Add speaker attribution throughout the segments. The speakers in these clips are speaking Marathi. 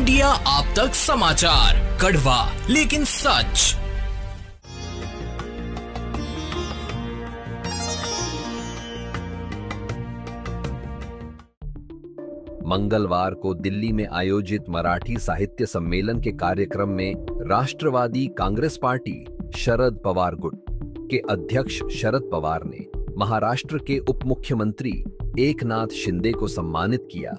Speaker 1: इंडिया आप तक समाचार, कड़वा लेकिन सच।
Speaker 2: मंगलवार को दिल्ली में आयोजित मराठी साहित्य सम्मेलन के कार्यक्रम में राष्ट्रवादी कांग्रेस पार्टी शरद पवार गुट के अध्यक्ष शरद पवार ने महाराष्ट्र के उप मुख्यमंत्री एकनाथ शिंदे को सम्मानित किया।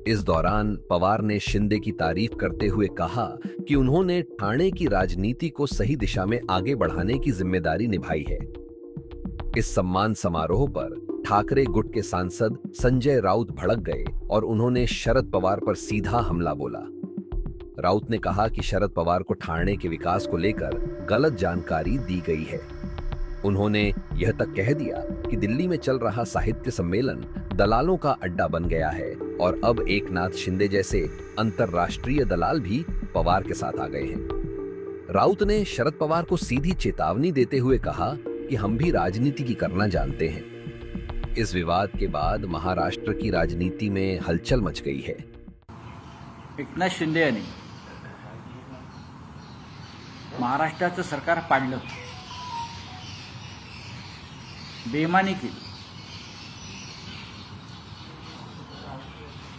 Speaker 2: इस दौरान पवार ने शिंदे की तारीफ करते हुए कहा कि उन्होंने ठाणे की राजनीति को सही दिशा में आगे बढ़ाने की जिम्मेदारी निभाई है। इस सम्मान समारोह पर ठाकरे गुट के सांसद संजय राउत भड़क गए और उन्होंने शरद पवार पर सीधा हमला बोला। राउत ने कहा कि शरद पवार को ठाणे के विकास को लेकर गलत जानकारी दी गई है। उन्होंने यह तक कह दिया कि दिल्ली में चल रहा साहित्य सम्मेलन दलालों का अड्डा बन गया है और अब एकनाथ शिंदे जैसे अंतरराष्ट्रीय दलाल भी पवार के साथ आ गए हैं। राउत ने शरद पवार को सीधी चेतावनी देते हुए कहा कि हम भी राजनीति की करना जानते हैं। इस विवाद के बाद महाराष्ट्र की राजनीति में हलचल मच गई है।
Speaker 3: एकनाथ शिंदे यांनी महाराष्ट्राचं सरकार पाडलं, बेईमानी केली।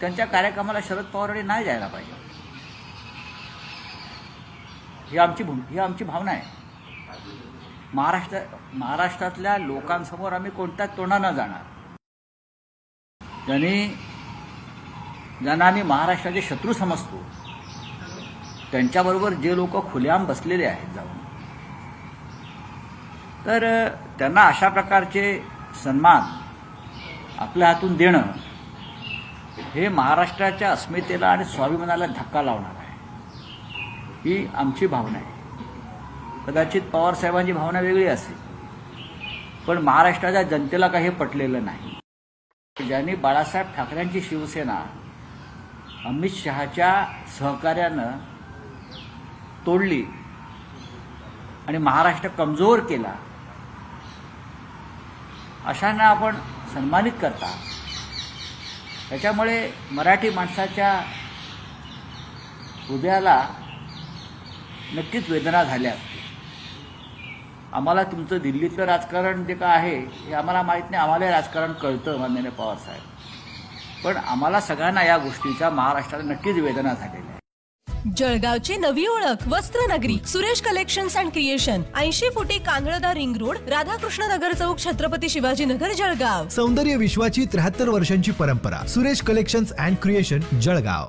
Speaker 3: त्यांच्या कार्यक्रमाला शरद पवारांनी नाही जायला पाहिजे, ही आमची भावना आहे। महाराष्ट्रातल्या लोकांसमोर आम्ही कोणत्या तोंडाने जाणार? ज्यांना आम्ही महाराष्ट्राचे शत्रू समजतो त्यांच्याबरोबर जे लोक खुलेआम बसलेले आहेत जाऊन, तर त्यांना अशा प्रकारचे सन्मान आपल्या हातून देणं हे महाराष्ट्राच्या अस्मितेला आणि स्वाभिमानाला धक्का लावणार आहे, ही आमची भावना आहे। कदाचित पवार साहेबांची भावना वेगळी असेल, पण महाराष्ट्राच्या जनतेला काही पटलेलं नाही। ज्यांनी बाळासाहेब ठाकरेंची शिवसेना अमित शहाच्या सहकार्यानं तोडली आणि महाराष्ट्र कमजोर केला, अशांना आपण सन्मानित करता। त्याच्यामुळे मराठी माणसाच्या हृदयाला नक्कीच वेदना झाल्या असतील। आम्हाला तुमचं दिल्लीतलं राजकारण जे काय आहे हे आम्हाला माहीत नाही, आम्हाला राजकारण कळतं माननीय पवार साहेब, पण आम्हाला सगळ्यांना या गोष्टीचा महाराष्ट्राला नक्कीच वेदना झालेल्या आहे।
Speaker 4: जळगावची नवी ओळख वस्त्रनगरी सुरेश कलेक्शन्स अँड क्रिएशन 80 फुटी कांदळदा रिंग रोड, राधाकृष्ण नगर चौक, छत्रपती शिवाजी नगर, जळगाव।
Speaker 5: सौंदर्य विश्वाची 73 वर्षांची परंपरा। Suresh collections and creation, Jalgaon.